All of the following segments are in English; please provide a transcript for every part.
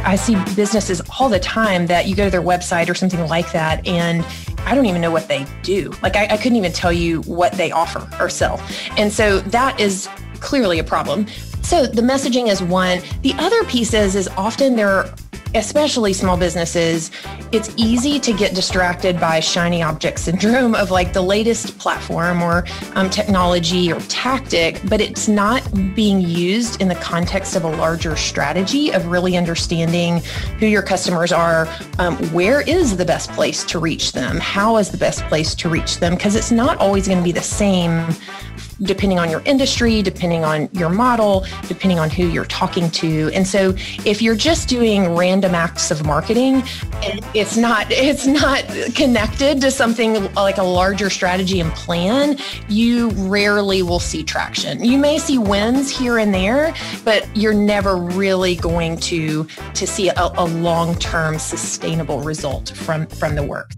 I see businesses all the time that you go to their website or something like that, and I don't even know what they do. Like I couldn't even tell you what they offer or sell. And so that is clearly a problem. So the messaging is one. The other piece is often especially small businesses, it's easy to get distracted by shiny object syndrome of like the latest platform or technology or tactic, but it's not being used in the context of a larger strategy of really understanding who your customers are, where is the best place to reach them, how is the best place to reach them, because it's not always going to be the same depending on your industry, depending on your model, depending on who you're talking to. And so if you're just doing random acts of marketing and it's not connected to something like a larger strategy and plan, you rarely will see traction. You may see wins here and there, but you're never really going to see a long-term sustainable result from the work.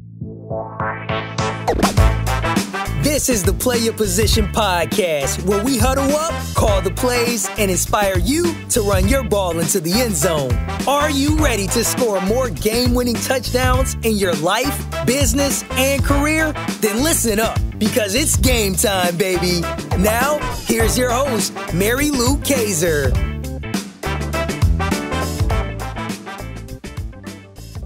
This is the Play Your Position podcast, where we huddle up, call the plays, and inspire you to run your ball into the end zone. Are you ready to score more game-winning touchdowns in your life, business, and career? Then listen up, because it's game time, baby. Now, here's your host, Mary Lou Kaiser.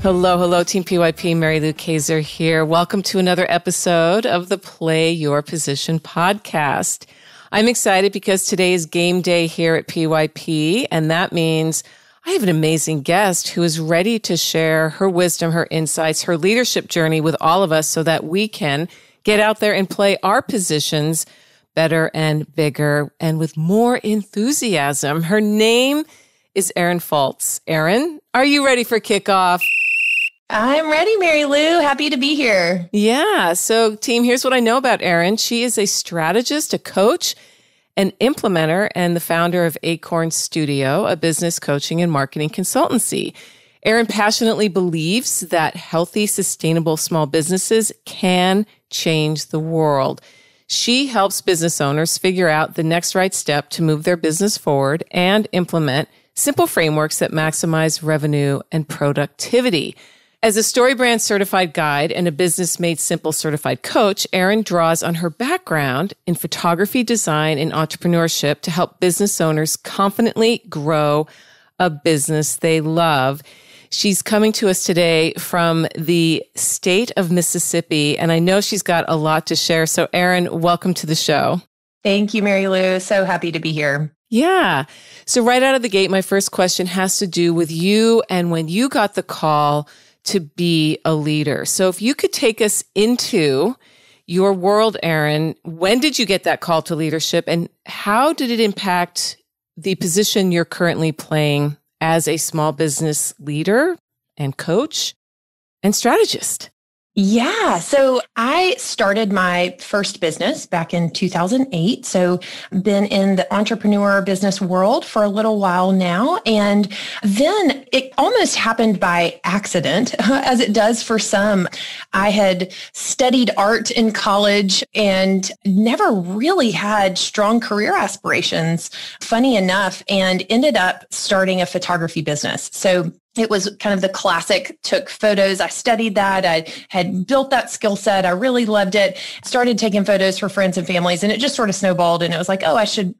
Hello, Team PYP. Mary Lou Kaiser here. Welcome to another episode of the Play Your Position podcast. I'm excited because today is game day here at PYP, and that means I have an amazing guest who is ready to share her wisdom, her insights, her leadership journey with all of us so that we can get out there and play our positions better and bigger and with more enthusiasm. Her name is Erin Fultz. Erin, are you ready for kickoff? I'm ready, Mary Lou. Happy to be here. Yeah. So team, here's what I know about Erin. She is a strategist, a coach, an implementer, and the founder of Acorn Studio, a business coaching and marketing consultancy. Erin passionately believes that healthy, sustainable small businesses can change the world. She helps business owners figure out the next right step to move their business forward and implement simple frameworks that maximize revenue and productivity. As a StoryBrand certified guide and a Business Made Simple certified coach, Erin draws on her background in photography, design, and entrepreneurship to help business owners confidently grow a business they love. She's coming to us today from the state of Mississippi, and I know she's got a lot to share. So Erin, welcome to the show. Thank you, Mary Lou. So happy to be here. Yeah. So right out of the gate, my first question has to do with you and when you got the call to be a leader. So if you could take us into your world, Erin, when did you get that call to leadership and how did it impact the position you're currently playing as a small business leader and coach and strategist? Yeah. So I started my first business back in 2008. So been in the entrepreneur business world for a little while now. And then it almost happened by accident, as it does for some. I had studied art in college and never really had strong career aspirations, funny enough, and ended up starting a photography business. So it was kind of the classic, took photos. I studied that. I had built that skill set. I really loved it. Started taking photos for friends and families, and it just sort of snowballed. And it was like,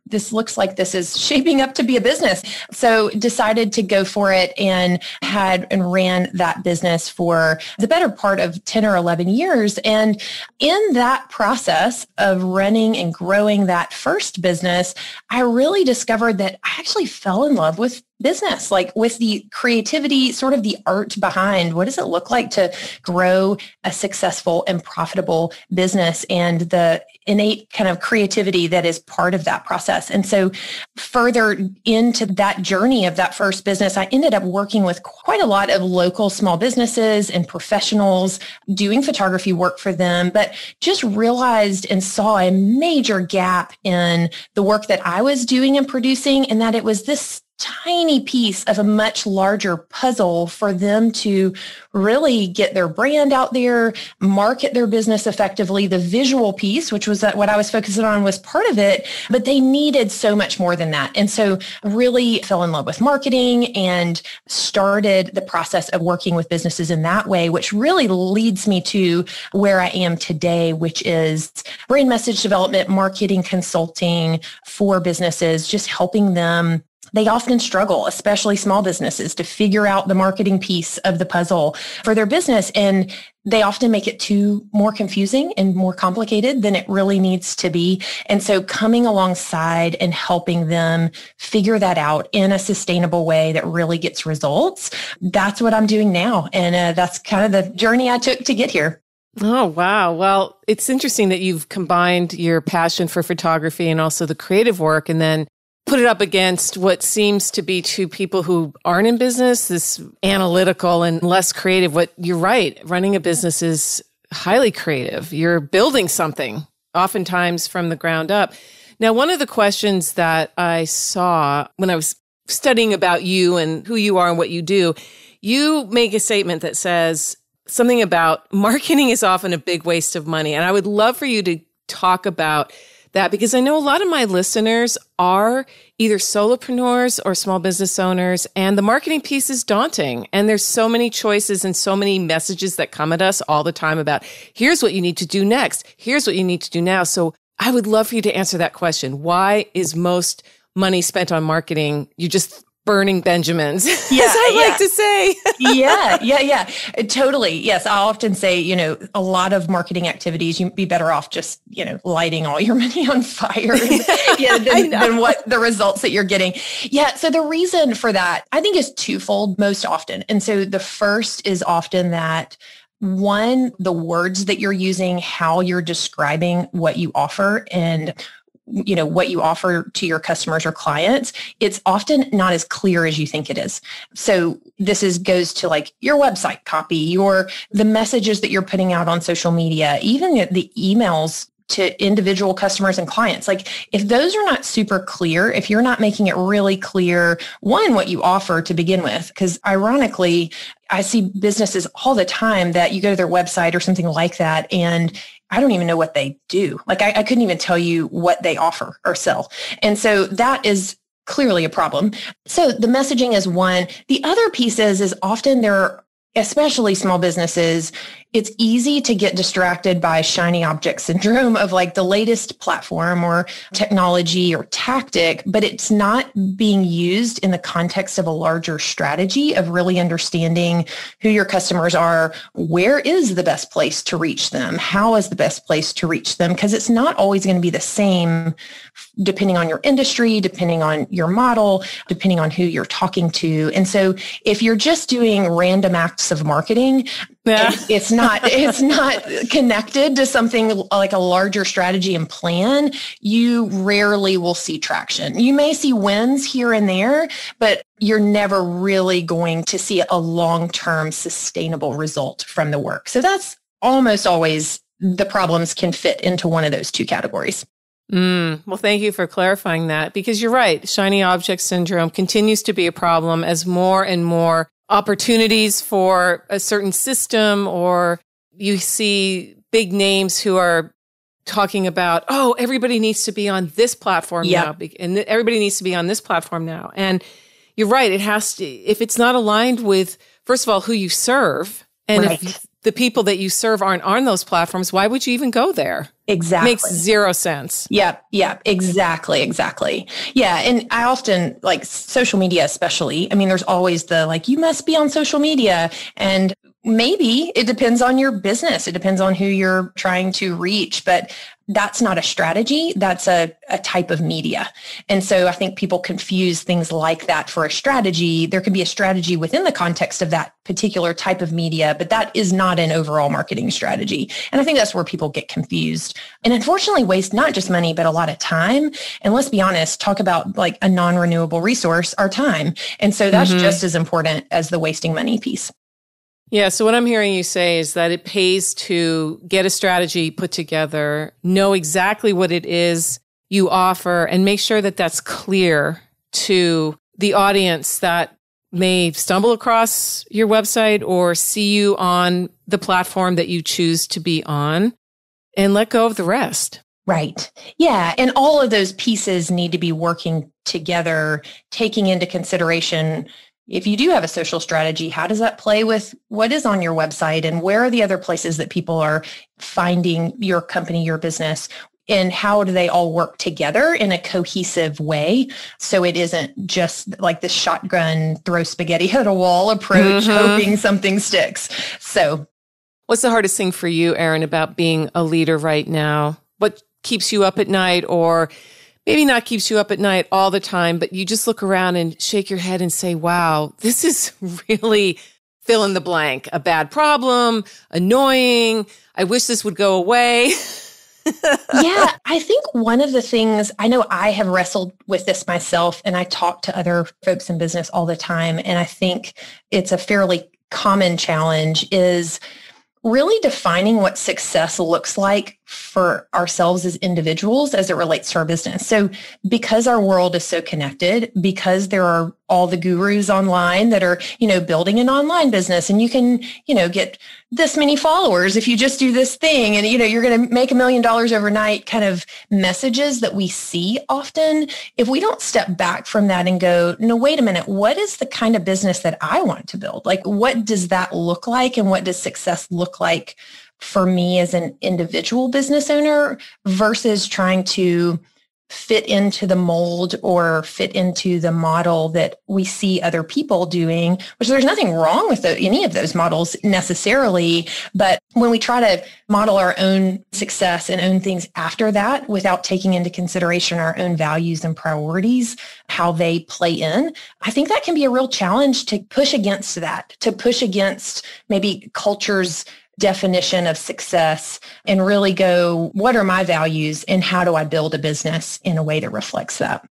this looks like this is shaping up to be a business. So decided to go for it and ran that business for the better part of 10 or 11 years. And in that process of running and growing that first business, I really discovered that I actually fell in love with business, like with the creativity, sort of the art behind what does it look like to grow a successful and profitable business and the innate kind of creativity that is part of that process. And so further into that journey of that first business, I ended up working with quite a lot of local small businesses and professionals doing photography work for them, but just realized and saw a major gap in the work that I was doing and producing, and that it was this tiny piece of a much larger puzzle for them to really get their brand out there, market their business effectively. The visual piece, which was what I was focusing on, was part of it, but they needed so much more than that. And so really fell in love with marketing and started the process of working with businesses in that way, which really leads me to where I am today, which is brand message development, marketing consulting for businesses, just helping them. They often struggle, especially small businesses, to figure out the marketing piece of the puzzle for their business. And they often make it more confusing and more complicated than it really needs to be. And so coming alongside and helping them figure that out in a sustainable way that really gets results, that's what I'm doing now. And that's kind of the journey I took to get here. Oh, wow. Well, it's interesting that you've combined your passion for photography and also the creative work, and then put it up against what seems to be to people who aren't in business, this analytical and less creative. What you're right, running a business is highly creative. You're building something, oftentimes from the ground up. Now, one of the questions that I saw when I was studying about you and who you are and what you do, you make a statement that says something about marketing is often a big waste of money. And I would love for you to talk about that, because I know a lot of my listeners are either solopreneurs or small business owners, and the marketing piece is daunting. And there's so many choices and so many messages that come at us all the time about, here's what you need to do next. Here's what you need to do now. So I would love for you to answer that question. Why is most money spent on marketing? You just burning Benjamins, as I like to say. Yeah. Totally. Yes. I often say, a lot of marketing activities, you'd be better off just, lighting all your money on fire than what the results that you're getting. Yeah. So the reason for that, I think, is twofold most often. And so the first is often that, one, the words that you're using, how you're describing what you offer and what you offer to your customers or clients, it's often not as clear as you think it is. So this goes to like your website copy, the messages that you're putting out on social media, even the emails to individual customers and clients. Like if those are not super clear, if you're not making it really clear, one, what you offer to begin with, because ironically, I see businesses all the time that you go to their website or something like that, and I don't even know what they do. Like I couldn't even tell you what they offer or sell. And so that is clearly a problem. So the messaging is one. The other piece is often especially small businesses, it's easy to get distracted by shiny object syndrome of like the latest platform or technology or tactic, but it's not being used in the context of a larger strategy of really understanding who your customers are, where is the best place to reach them, how is the best place to reach them, because it's not always going to be the same depending on your industry, depending on your model, depending on who you're talking to. And so if you're just doing random acts of marketing, it's not connected to something like a larger strategy and plan, you rarely will see traction. You may see wins here and there, but you're never really going to see a long-term sustainable result from the work. So that's almost always the problems can fit into one of those two categories. Well, thank you for clarifying that, because you're right. Shiny object syndrome continues to be a problem as more and more opportunities for a certain system, or you see big names who are talking about, oh, everybody needs to be on this platform now, and everybody needs to be on this platform now. And you're right. It has to, if it's not aligned with, first of all, who you serve, and if the people that you serve aren't on those platforms, why would you even go there? Exactly. Makes zero sense. Yep. Exactly. Yeah. And I often, like social media especially, I mean, there's always you must be on social media. And maybe it depends on your business. It depends on who you're trying to reach, but that's not a strategy. That's a type of media. And so I think people confuse things like that for a strategy. There can be a strategy within the context of that particular type of media, but that is not an overall marketing strategy. And I think that's where people get confused and unfortunately waste not just money, but a lot of time. And let's be honest, talk about like a non-renewable resource, our time. And so that's just as important as the wasting money piece. Yeah. So what I'm hearing you say is that it pays to get a strategy put together, know exactly what it is you offer, and make sure that that's clear to the audience that may stumble across your website or see you on the platform that you choose to be on and let go of the rest. Right. Yeah. And all of those pieces need to be working together, taking into consideration, if you do have a social strategy, how does that play with what is on your website, and where are the other places that people are finding your company, your business, and how do they all work together in a cohesive way? So it isn't just like the shotgun, throw spaghetti at a wall approach, hoping something sticks. So what's the hardest thing for you, Erin, about being a leader right now? What keeps you up at night, or maybe not keeps you up at night all the time, but you just look around and shake your head and say, wow, this is really fill in the blank, a bad problem, annoying. I wish this would go away. Yeah, I think one of the things, I know I have wrestled with this myself, and I talk to other folks in business all the time, and I think it's a fairly common challenge, is really defining what success looks like for ourselves as individuals as it relates to our business. So because our world is so connected, because there are all the gurus online that are, building an online business, and you can, get this many followers if you just do this thing, and, you're going to make $1 million overnight kind of messages that we see often. If we don't step back from that and go, no, wait a minute, what is the kind of business that I want to build? Like, what does that look like? And what does success look like for me as an individual business owner versus trying to fit into the mold or fit into the model that we see other people doing, which there's nothing wrong with any of those models necessarily. But when we try to model our own success and own things after that without taking into consideration our own values and priorities, how they play in, I think that can be a real challenge to push against that, to push against maybe culture's definition of success and really go, what are my values and how do I build a business in a way that reflects that?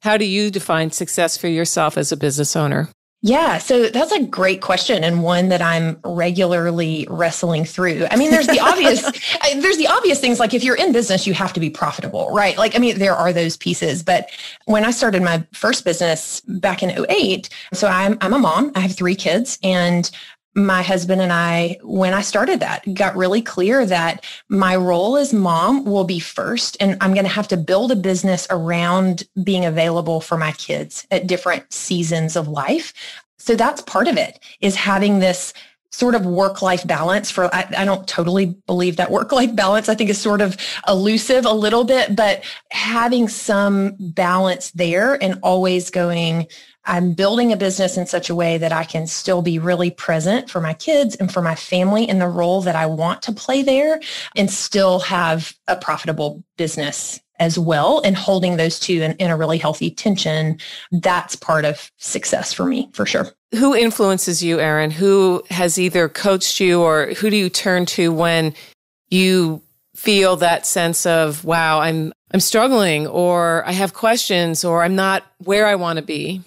How do you define success for yourself as a business owner? Yeah, so that's a great question, and one that I'm regularly wrestling through. I mean, there's the obvious things, like if you're in business, you have to be profitable, right? There are those pieces. But when I started my first business back in 2008, so I'm a mom, I have 3 kids, and my husband and I, when I started that, got really clear that my role as mom will be first, and I'm going to have to build a business around being available for my kids at different seasons of life. So that's part of it, is having this sort of work-life balance. I don't totally believe that work-life balance, I think, is sort of elusive a little bit, but having some balance there and always going, I'm building a business in such a way that I can still be really present for my kids and for my family in the role that I want to play there, and still have a profitable business as well, and holding those two in a really healthy tension. That's part of success for me, for sure. Who influences you, Erin? Who has either coached you, or who do you turn to when you feel that sense of, wow, I'm struggling, or I have questions, or I'm not where I want to be?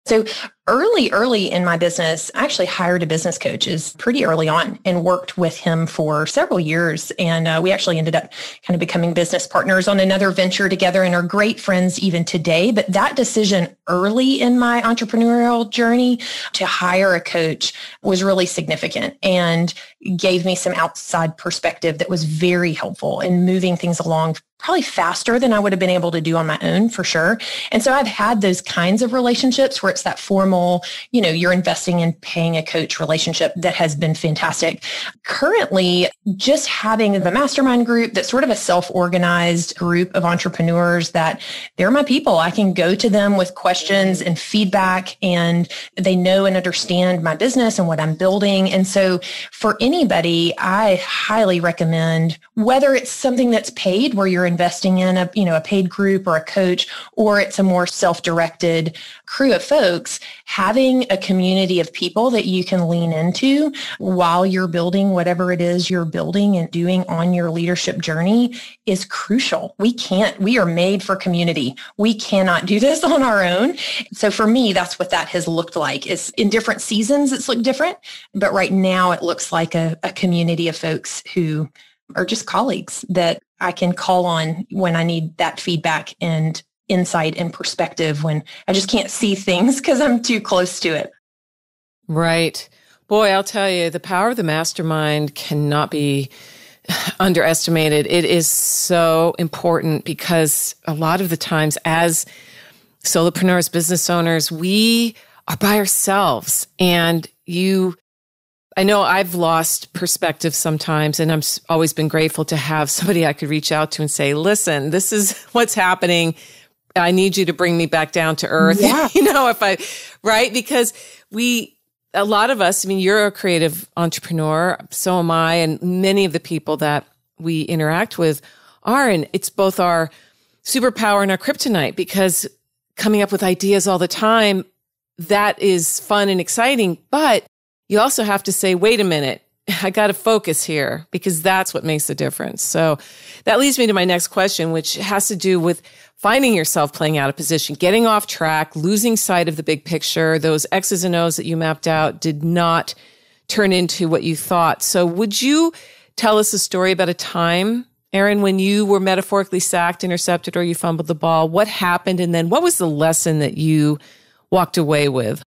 So early in my business, I actually hired a business coach pretty early on and worked with him for several years. And we actually ended up kind of becoming business partners on another venture together and are great friends even today. But that decision early in my entrepreneurial journey to hire a coach was really significant and gave me some outside perspective that was very helpful in moving things along probably faster than I would have been able to do on my own, for sure. And so I've had those kinds of relationships where it's that formal, you're investing in paying a coach relationship that has been fantastic. Currently, just having the mastermind group that's sort of a self-organized group of entrepreneurs that they're my people. I can go to them with questions and feedback, and they know and understand my business and what I'm building. And so for anybody, I highly recommend, whether it's something that's paid where you're investing in a paid group or a coach, or it's a more self-directed crew of folks, having a community of people that you can lean into while you're building whatever it is you're building and doing on your leadership journey is crucial. We are made for community. We cannot do this on our own. So for me, that's what that has looked like. Is in different seasons, it's looked different, but right now it looks like a community of folks who are just colleagues that I can call on when I need that feedback and insight and perspective when I just can't see things because I'm too close to it. Right. Boy, I'll tell you, the power of the mastermind cannot be underestimated. It is so important because a lot of the times as solopreneurs, business owners, we are by ourselves. And I know I've lost perspective sometimes, and I've always been grateful to have somebody I could reach out to and say, listen, this is what's happening. I need you to bring me back down to earth. Yeah. Right? Because a lot of us, you're a creative entrepreneur, so am I, and many of the people that we interact with are, and it's both our superpower and our kryptonite, because coming up with ideas all the time, that is fun and exciting, but you also have to say, wait a minute, I got to focus here, because that's what makes the difference. So that leads me to my next question, which has to do with finding yourself playing out of position, getting off track, losing sight of the big picture. Those X's and O's that you mapped out did not turn into what you thought. So would you tell us a story about a time, Erin, when you were metaphorically sacked, intercepted, or you fumbled the ball? What happened? And then what was the lesson that you walked away with?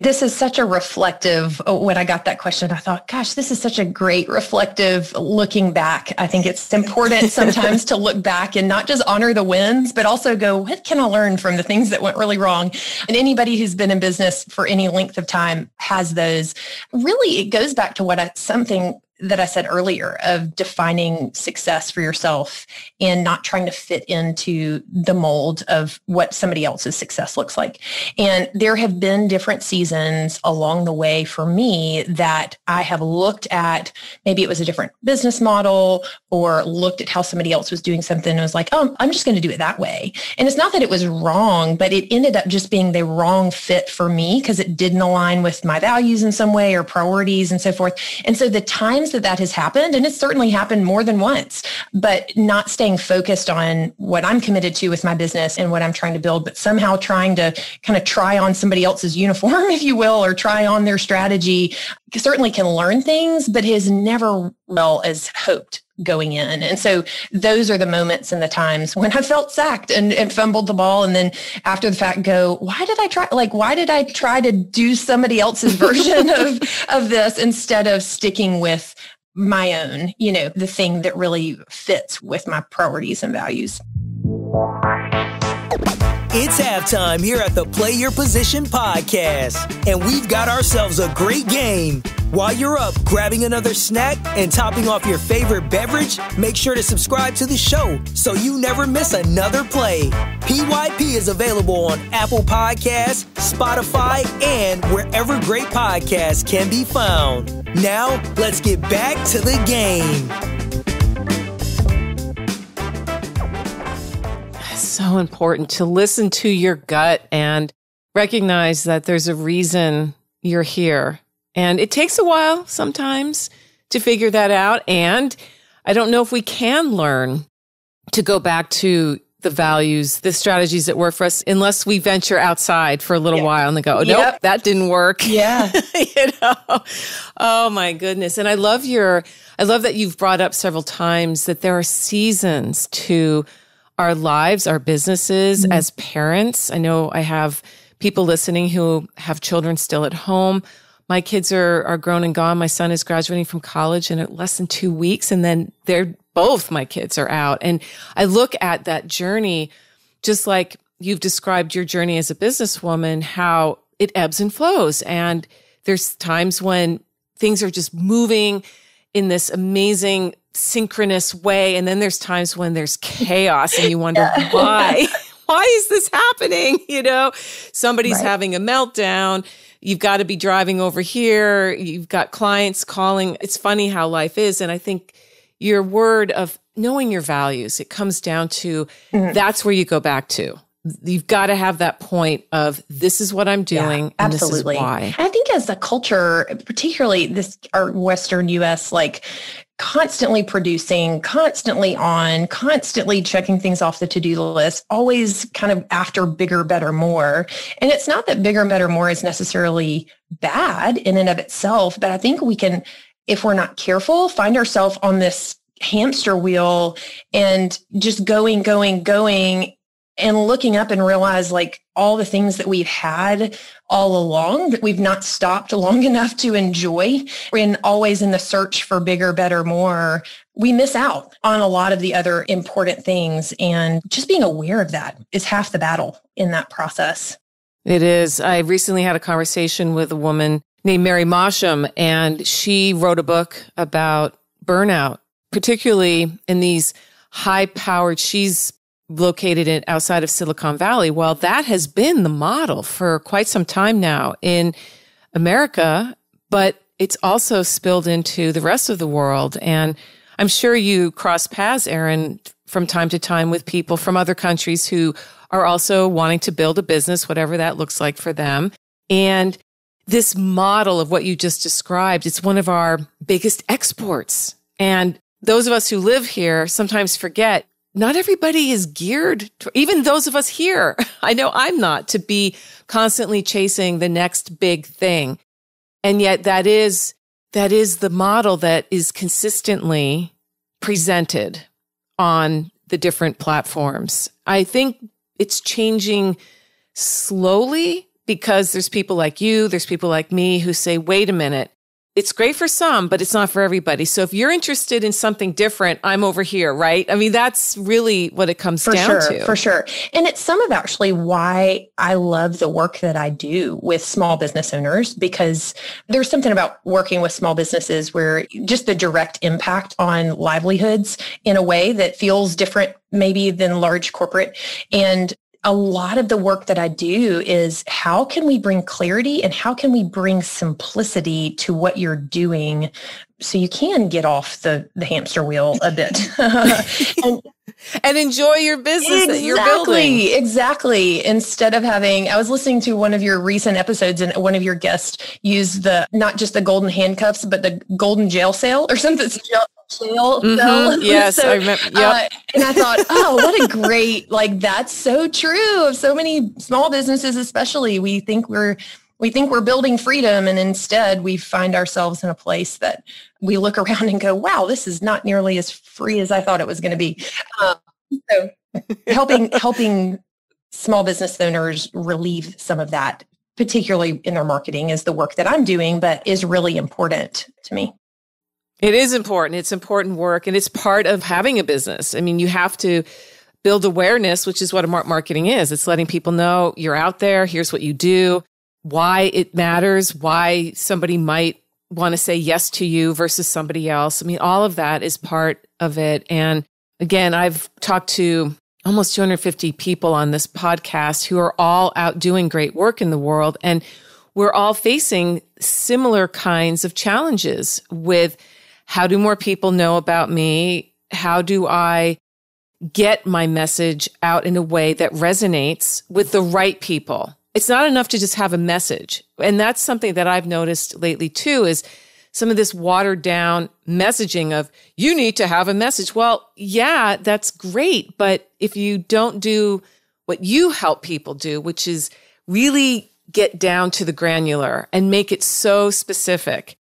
This is such a reflective, when I got that question, I thought, gosh, this is such a great reflective looking back. I think it's important sometimes to look back and not just honor the wins, but also go, what can I learn from the things that went really wrong? And anybody who's been in business for any length of time has those. Really, it goes back to something that I said earlier of defining success for yourself and not trying to fit into the mold of what somebody else's success looks like. And there have been different seasons along the way for me that I have looked at, maybe it was a different business model, or looked at how somebody else was doing something and was like, oh, I'm just going to do it that way. And it's not that it was wrong, but it ended up just being the wrong fit for me because it didn't align with my values in some way or priorities and so forth. And so the times that has happened, and it's certainly happened more than once, but not staying focused on what I'm committed to with my business and what I'm trying to build, but somehow trying to kind of try on somebody else's uniform, if you will, or try on their strategy, certainly can learn things, but is never well as hoped going in. And so those are the moments and the times when I felt sacked and fumbled the ball. And then after the fact go, why did I try to do somebody else's version of this instead of sticking with my own, the thing that really fits with my priorities and values. It's halftime here at the Play Your Position podcast, and we've got ourselves a great game. While you're up grabbing another snack and topping off your favorite beverage, make sure to subscribe to the show so you never miss another play. PYP is available on Apple Podcasts, Spotify, and wherever great podcasts can be found. Now, let's get back to the game. So important to listen to your gut and recognize that there's a reason you're here. And it takes a while sometimes to figure that out. And I don't know if we can learn to go back to the values, the strategies that work for us, unless we venture outside for a little while and then go, oh, nope, that didn't work. Yeah. Oh my goodness. And I love that you've brought up several times that there are seasons to our lives, our businesses as parents. I know I have people listening who have children still at home. My kids are grown and gone. My son is graduating from college in less than 2 weeks. And then both my kids are out. And I look at that journey, just like you've described your journey as a businesswoman, how it ebbs and flows. And there's times when things are just moving in this amazing synchronous way. And then there's times when there's chaos and you wonder why is this happening? Somebody's having a meltdown. You've got to be driving over here. You've got clients calling. It's funny how life is. And I think your word of knowing your values, it comes down to that's where you go back to. You've got to have that point of this is what I'm doing and absolutely. This is why. I think as a culture, particularly our Western US, constantly producing, constantly on, constantly checking things off the to-do list, always kind of after bigger, better, more. And it's not that bigger, better, more is necessarily bad in and of itself, but I think we can, if we're not careful, find ourselves on this hamster wheel and just going, and looking up and realize like all the things that we've had all along that we've not stopped long enough to enjoy, and always in the search for bigger, better, more, we miss out on a lot of the other important things. And just being aware of that is half the battle in that process. It is. I recently had a conversation with a woman named Mary Mosham, and she wrote a book about burnout, particularly in these high-powered, she's located outside of Silicon Valley. Well, that has been the model for quite some time now in America, but it's also spilled into the rest of the world. And I'm sure you cross paths, Erin, from time to time with people from other countries who are also wanting to build a business, whatever that looks like for them. And this model of what you just described, it's one of our biggest exports. And those of us who live here sometimes forget not everybody is geared, even those of us here. I know I'm not, to be constantly chasing the next big thing. And yet that is the model that is consistently presented on the different platforms. I think it's changing slowly because there's people like you, there's people like me who say, wait a minute, it's great for some, but it's not for everybody. So if you're interested in something different, I'm over here, right? I mean, that's really what it comes down to. For sure. And it's some of actually why I love the work that I do with small business owners, because there's something about working with small businesses where just the direct impact on livelihoods in a way that feels different maybe than large corporate. And a lot of the work that I do is how can we bring clarity and how can we bring simplicity to what you're doing so you can get off the hamster wheel a bit. and enjoy your business that you're building. Exactly. Instead of I was listening to one of your recent episodes and one of your guests used not just the golden handcuffs, but the golden jail cell or something. Jail. Yes, so, I remember. Yep. And I thought, oh, what a great, that's so true of so many small businesses, especially. We think we're building freedom, and instead we find ourselves in a place that we look around and go, wow, this is not nearly as free as I thought it was going to be. So helping small business owners relieve some of that, particularly in their marketing, is the work that I'm doing, but is really important to me. It is important. It's important work, and it's part of having a business. I mean, you have to build awareness, which is what marketing is. It's letting people know you're out there. Here's what you do, why it matters, why somebody might want to say yes to you versus somebody else. I mean, all of that is part of it. And again, I've talked to almost 250 people on this podcast who are all out doing great work in the world. And we're all facing similar kinds of challenges with how do more people know about me? How do I get my message out in a way that resonates with the right people? It's not enough to just have a message. And that's something that I've noticed lately too, is some of this watered down messaging of you need to have a message. Well, yeah, that's great. But if you don't do what you help people do, which is really get down to the granular and make it so specific,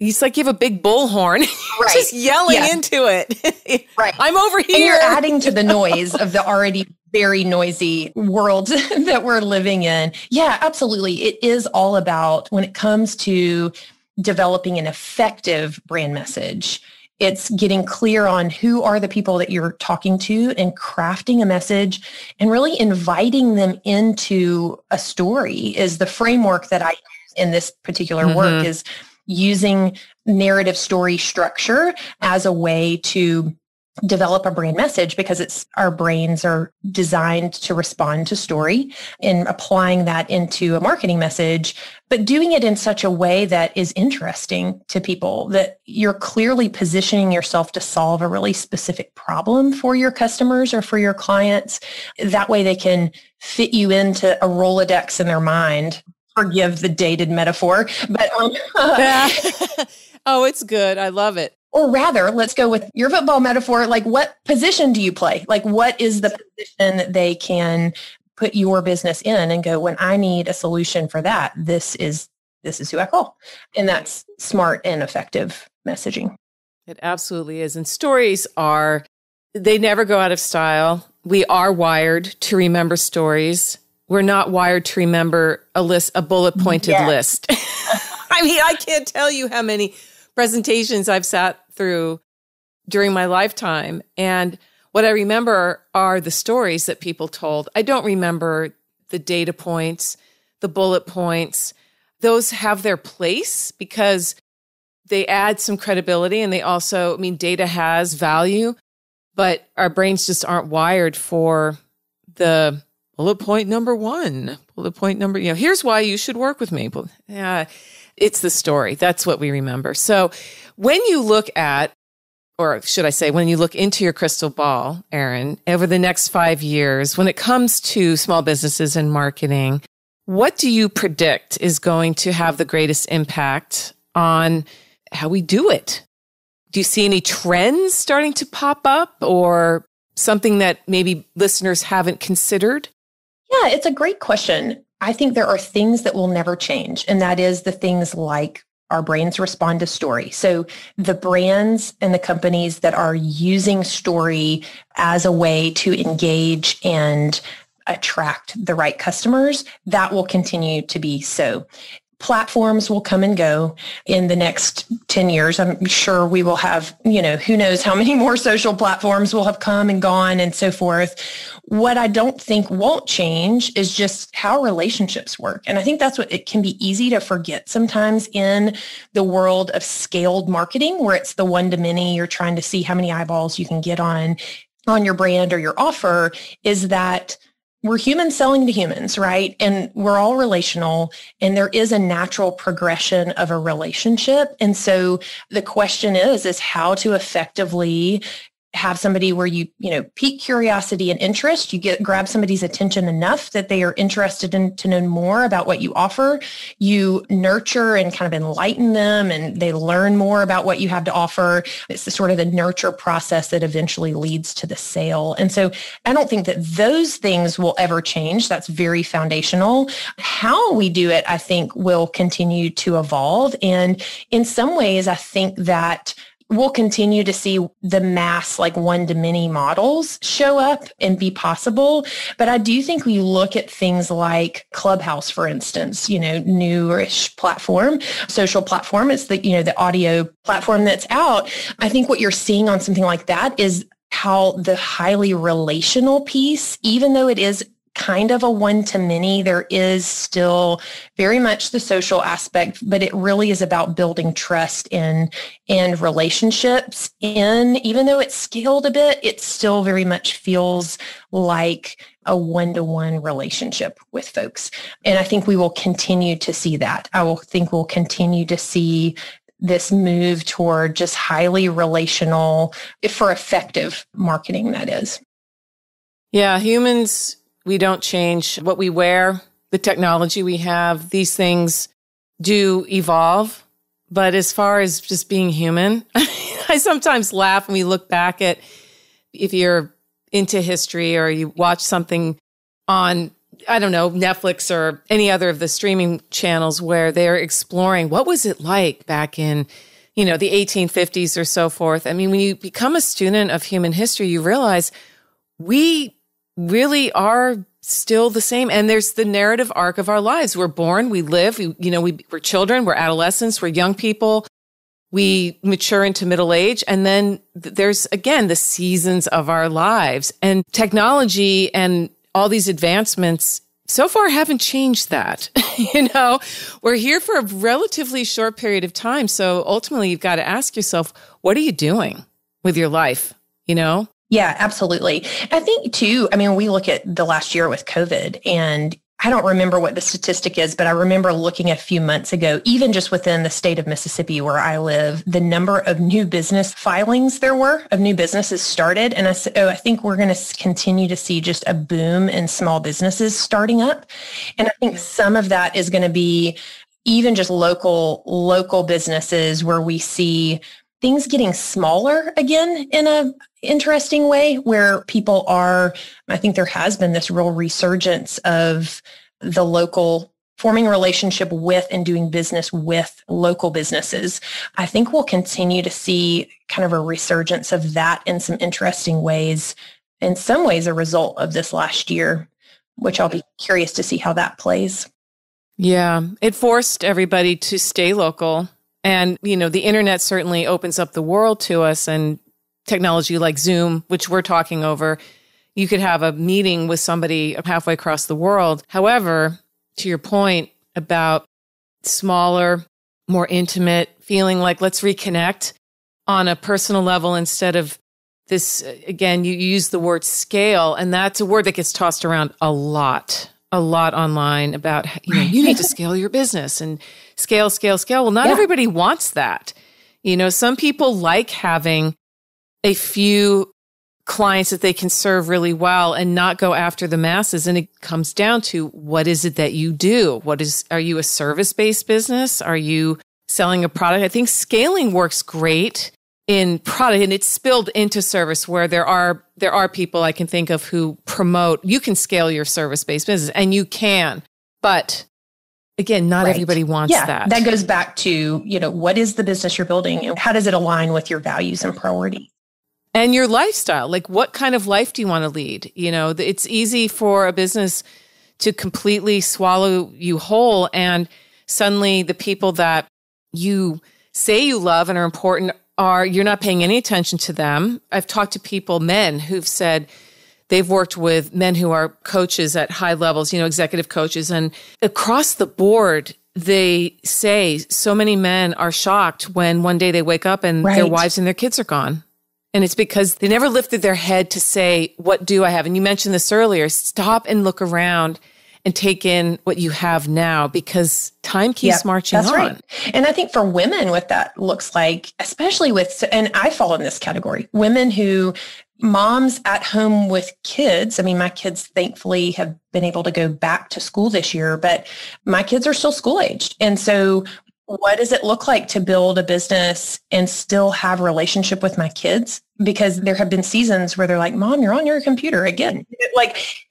it's like you have a big bullhorn, right. Just yelling into it. Right. I'm over here. And you're adding to the noise of the already very noisy world that we're living in. Yeah, absolutely. It is all about, when it comes to developing an effective brand message, it's getting clear on who are the people that you're talking to and crafting a message and really inviting them into a story is the framework that I use in this particular work, is using narrative story structure as a way to develop a brand message, because our brains are designed to respond to story, and applying that into a marketing message, but doing it in such a way that is interesting to people, that you're clearly positioning yourself to solve a really specific problem for your customers or for your clients. That way they can fit you into a Rolodex in their mind. Forgive the dated metaphor, but oh, it's good. I love it. Or rather, let's go with your football metaphor. Like, what position do you play? Like, what is the position that they can put your business in and go, when I need a solution for that, this is who I call. And that's smart and effective messaging. It absolutely is. And stories are They never go out of style. We are wired to remember stories. We're not wired to remember a bullet pointed list. I mean, I can't tell you how many presentations I've sat through during my lifetime. And what I remember are the stories that people told. I don't remember the data points, the bullet points. Those have their place because they add some credibility, and they also, I mean, data has value, but our brains just aren't wired for the bullet point number one, bullet point number, here's why you should work with me. Yeah, it's the story. That's what we remember. So when you look at, or should I say, when you look into your crystal ball, Erin, over the next 5 years, when it comes to small businesses and marketing, what do you predict is going to have the greatest impact on how we do it? Do you see any trends starting to pop up or something that maybe listeners haven't considered? Yeah, it's a great question. I think there are things that will never change, and that is the things like our brains respond to story. So the brands and the companies that are using story as a way to engage and attract the right customers, that will continue to be so. Platforms will come and go in the next 10 years. I'm sure we will have, who knows how many more social platforms will have come and gone and so forth. What I don't think won't change is just how relationships work. And I think that's what it can be easy to forget sometimes in the world of scaled marketing, where it's the one to many, you're trying to see how many eyeballs you can get on your brand or your offer, is that we're humans selling to humans, right? And we're all relational, and there is a natural progression of a relationship. And so the question is how to effectively have somebody where you pique curiosity and interest, grab somebody's attention enough that they are interested in to know more about what you offer. You nurture and kind of enlighten them, and they learn more about what you have to offer. It's the sort of the nurture process that eventually leads to the sale. And so I don't think that those things will ever change. That's very foundational. How we do it, I think, will continue to evolve. And in some ways, I think that we'll continue to see the mass, like one-to-many models show up and be possible. But I do think we look at things like Clubhouse, for instance, newish platform, social platform. It's the audio platform that's out. I think what you're seeing on something like that is how the highly relational piece, even though it is kind of a one-to-many, there is still very much the social aspect, but it really is about building trust and relationships. And even though it's scaled a bit, it still very much feels like a one-to-one relationship with folks. And I think we will continue to see that. think we'll continue to see this move toward just highly relational for effective marketing, that is. Yeah, humans, we don't change what we wear, the technology we have. These things do evolve. But as far as just being human, I sometimes laugh when we look back at, if you're into history or you watch something on, I don't know, Netflix or any other of the streaming channels where they're exploring what was it like back in, the 1850s or so forth. I mean, when you become a student of human history, you realize we really are still the same. And there's the narrative arc of our lives. We're born, we live, we're children, we're adolescents, we're young people, we mature into middle age. And then there's, again, the seasons of our lives. And technology and all these advancements so far haven't changed that. We're here for a relatively short period of time. So ultimately, you've got to ask yourself, what are you doing with your life? Yeah, absolutely. I think too, we look at the last year with COVID, and I don't remember what the statistic is, but I remember looking a few months ago, even just within the state of Mississippi where I live, the number of new business filings there were, of new businesses started. And I think we're going to continue to see just a boom in small businesses starting up. And I think some of that is going to be even just local businesses where we see things getting smaller again in a interesting way, where people are, I think there has been this real resurgence of the local forming a relationship with and doing business with local businesses, I think we'll continue to see kind of a resurgence of that in some interesting ways, in some ways a result of this last year, which I'll be curious to see how that plays. Yeah, it forced everybody to stay local. And, the internet certainly opens up the world to us, and technology like Zoom, which we're talking over, you could have a meeting with somebody halfway across the world. However, to your point about smaller, more intimate, feeling like let's reconnect on a personal level instead of this, again, you use the word scale, and that's a word that gets tossed around a lot online about, you need to scale your business and scale. Well, not everybody wants that. Some people like having a few clients that they can serve really well and not go after the masses. And it comes down to, what is it that you do? Are you a service-based business? Are you selling a product? I think scaling works great in product, and it's spilled into service, where there are people I can think of who promote, you can scale your service-based business, and you can, but again, not everybody wants that. That goes back to, what is the business you're building and how does it align with your values and priorities? And your lifestyle, like what kind of life do you want to lead? It's easy for a business to completely swallow you whole, and suddenly the people that you say you love and are important you're not paying any attention to them. I've talked to people, men, who've said they've worked with men who are coaches at high levels, executive coaches. And across the board, they say so many men are shocked when one day they wake up and their wives and their kids are gone. And it's because they never lifted their head to say, what do I have? And you mentioned this earlier, stop and look around and take in what you have now, because time keeps marching on. Right. And I think for women, what that looks like, especially and I fall in this category, women who, moms at home with kids. I mean, my kids thankfully have been able to go back to school this year, but my kids are still school aged. And so what does it look like to build a business and still have a relationship with my kids? Because there have been seasons where they're like, Mom, you're on your computer again.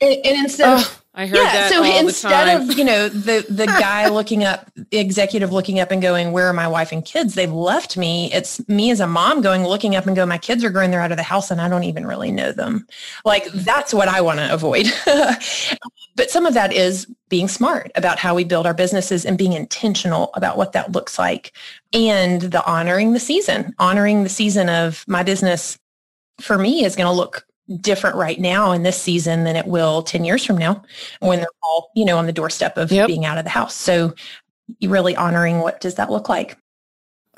And instead of, I heard that all instead the time. Of, the guy the executive looking up and going, where are my wife and kids? They've left me. It's me as a mom looking up and go, my kids are growing, they're out of the house and I don't even really know them. Like, that's what I want to avoid. But some of that is being smart about how we build our businesses and being intentional about what that looks like, and the honoring the season of my business for me is going to look different right now in this season than it will 10 years from now when they're all, on the doorstep of being out of the house. So really honoring, what does that look like?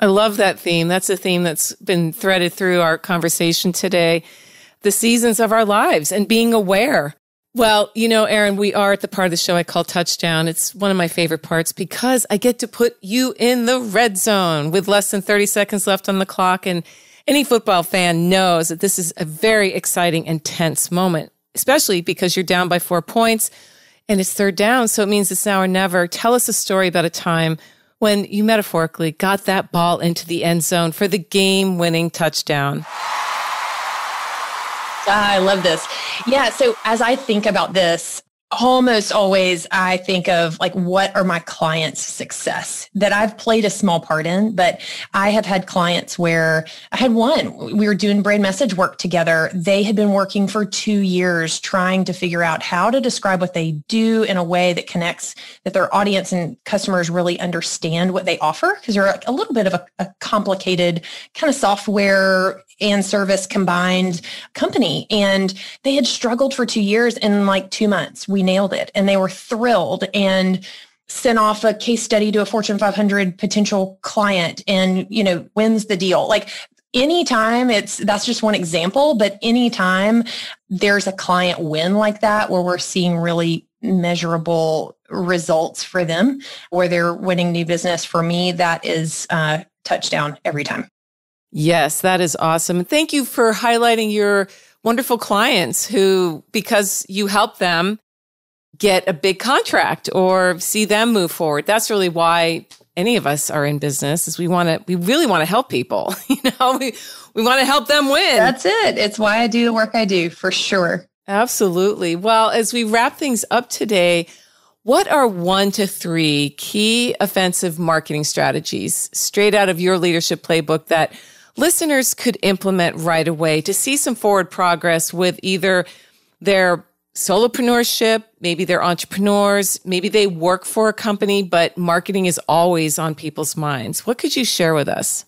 I love that theme. That's a theme that's been threaded through our conversation today. The seasons of our lives and being aware. Well, Erin, we are at the part of the show I call Touchdown. It's one of my favorite parts because I get to put you in the red zone with less than 30 seconds left on the clock. And any football fan knows that this is a very exciting and tense moment, especially because you're down by 4 points and it's third down. So it means it's now or never. Tell us a story about a time when you metaphorically got that ball into the end zone for the game-winning touchdown. I love this. Yeah. So as I think about this, almost always I think of what are my clients' success that I've played a small part in, but I have had clients where I had one, we were doing brand message work together. They had been working for 2 years trying to figure out how to describe what they do in a way that connects, that their audience and customers really understand what they offer, because they're a little bit of a complicated kind of software and service combined company. And they had struggled for 2 years. In 2 months, we nailed it. And they were thrilled and sent off a case study to a Fortune 500 potential client and, wins the deal. Anytime that's just one example, but anytime there's a client win like that, where we're seeing really measurable results for them, where they're winning new business, for me, that is a touchdown every time. Yes, that is awesome. Thank you for highlighting your wonderful clients who, because you help them get a big contract or see them move forward. That's really why any of us are in business, is we really want to help people. We want to help them win. That's it. It's why I do the work I do, for sure. Absolutely. Well, as we wrap things up today, What are 1 to 3 key offensive marketing strategies straight out of your leadership playbook that listeners could implement right away to see some forward progress with either their solopreneurship, maybe they're entrepreneurs, maybe they work for a company, but marketing is always on people's minds? What could you share with us?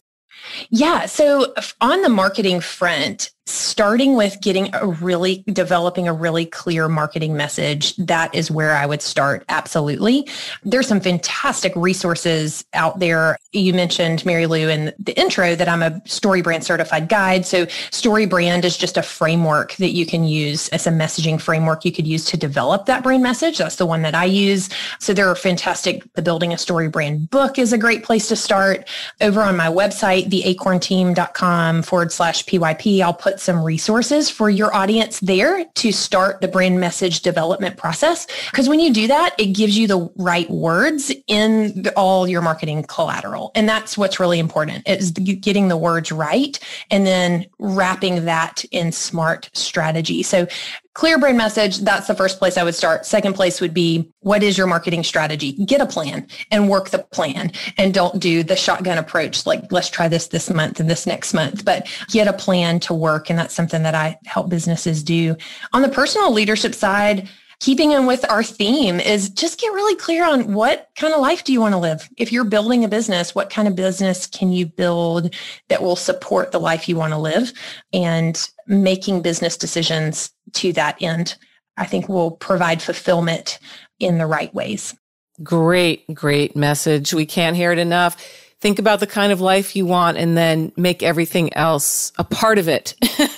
Yeah. So on the marketing front, starting with developing a really clear marketing message, that is where I would start. Absolutely. There's some fantastic resources out there. You mentioned, Mary Lou, in the intro that I'm a StoryBrand certified guide. So StoryBrand is just a framework that you can use as a messaging framework you could use to develop that brand message. That's the one that I use. So there are fantastic. The Building a StoryBrand book is a great place to start. Over on my website, theacornteam.com/PYP, I'll put some resources for your audience there to start the brand message development process. Because when you do that, it gives you the right words in all your marketing collateral. And that's what's really important, is getting the words right and then wrapping that in smart strategy. So clear brand message, that's the first place I would start. Second place would be, what is your marketing strategy? Get a plan and work the plan, and don't do the shotgun approach, like let's try this month and this next month, but get a plan to work. And that's something that I help businesses do. On the personal leadership side, keeping in with our theme is just get really clear on what kind of life do you want to live? If you're building a business, what kind of business can you build that will support the life you want to live? And making business decisions to that end, I think, will provide fulfillment in the right ways. Great message. We can't hear it enough. Think about the kind of life you want and then make everything else a part of it.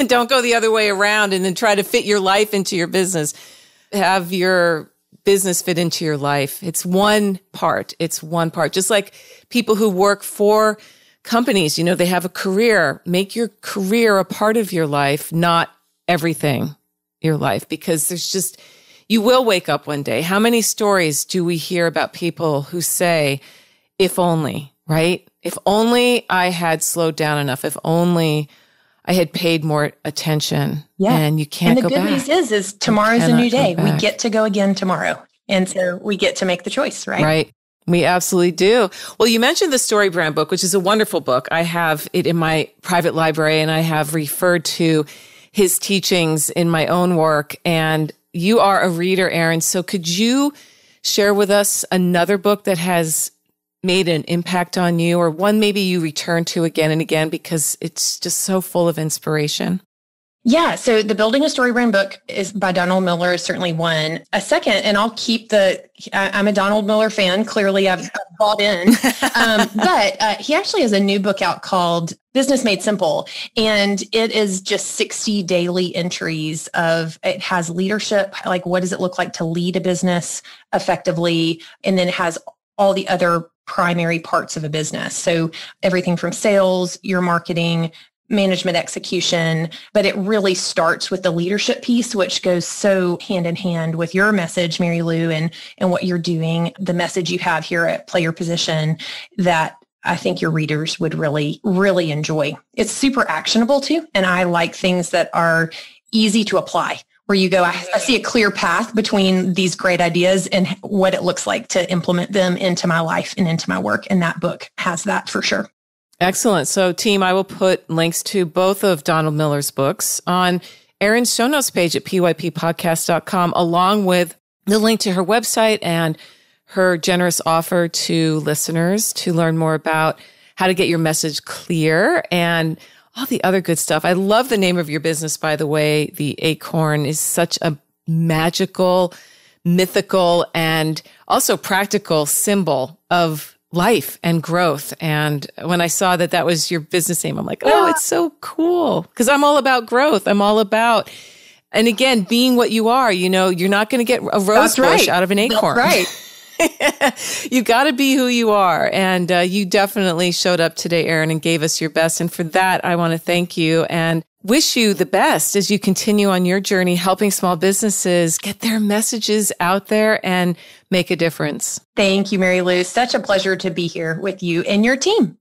Don't go the other way around and then try to fit your life into your business. Have your business fit into your life. It's one part. Just like people who work for companies, they have a career. Make your career a part of your life, not everything your life, because you will wake up one day. How many stories do we hear about people who say, if only, right? If only I had slowed down enough. If only I had paid more attention. Yeah. And you can't go back. And the good news is tomorrow's a new day. We get to go again tomorrow. And so we get to make the choice, right? Right. We absolutely do. Well, you mentioned the StoryBrand book, which is a wonderful book. I have it in my private library, and I have referred to his teachings in my own work. And you are a reader, Erin. So could you share with us another book that has made an impact on you, or one maybe you return to again and again because it's just so full of inspiration? Yeah. So the Building a StoryBrand book is by Donald Miller is certainly one. A second, and I'll keep I'm a Donald Miller fan. Clearly I've bought in. But he actually has a new book out called Business Made Simple. And it is just 60 daily entries it has leadership. Like, what does it look like to lead a business effectively? And then it has all the other primary parts of a business. So everything from sales, your marketing, management execution, but it really starts with the leadership piece, which goes so hand in hand with your message, Mary Lou, and what you're doing, the message you have here at Play Your Position, that I think your readers would really, really enjoy. It's super actionable too. And I like things that are easy to apply, where you go, I see a clear path between these great ideas and what it looks like to implement them into my life and into my work. And that book has that for sure. Excellent. So team, I will put links to both of Donald Miller's books on Erin's show notes page at pyppodcast.com, along with the link to her website and her generous offer to listeners to learn more about how to get your message clear and all the other good stuff. I love the name of your business, by the way. The Acorn is such a magical, mythical, and also practical symbol of life and growth. And when I saw that was your business name, I'm like, oh, it's so cool. Because I'm all about growth. I'm all about, and again, being what you are. You're not going to get a rose bush out of an acorn. That's right. You got to be who you are. And you definitely showed up today, Erin, and gave us your best. And for that, I want to thank you and wish you the best as you continue on your journey helping small businesses get their messages out there and make a difference. Thank you, Mary Lou. Such a pleasure to be here with you and your team.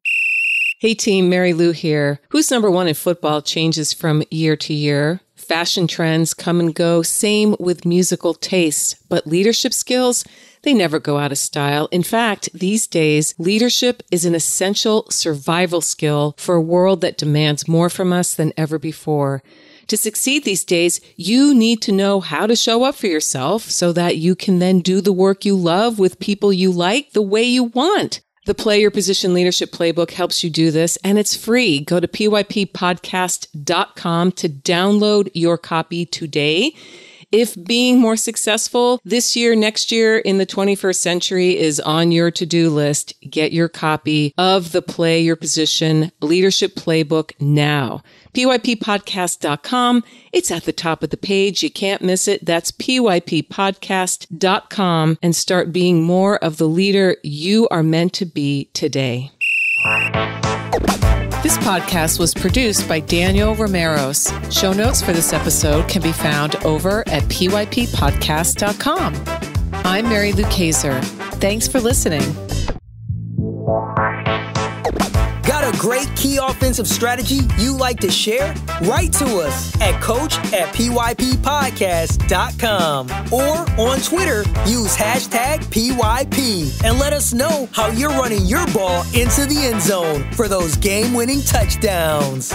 Hey team, Mary Lou here. Who's number one in football changes from year to year. Fashion trends come and go, same with musical tastes, but leadership skills, They never go out of style. In fact, these days, leadership is an essential survival skill for a world that demands more from us than ever before. To succeed these days, you need to know how to show up for yourself so that you can then do the work you love with people you like the way you want. The Play Your Position Leadership Playbook helps you do this, and it's free. Go to pyppodcast.com to download your copy today. If being more successful this year, next year, in the 21st century is on your to-do list, get your copy of the Play Your Position Leadership Playbook now. pyppodcast.com. It's at the top of the page. You can't miss it. That's pyppodcast.com, and start being more of the leader you are meant to be today. This podcast was produced by Daniel Romeros. Show notes for this episode can be found over at pyppodcast.com. I'm Mary Lou Kaiser. Thanks for listening. Got a great key offensive strategy you like to share? Write to us at coach@pyppodcast.com or on Twitter, use #PYP and let us know how you're running your ball into the end zone for those game-winning touchdowns.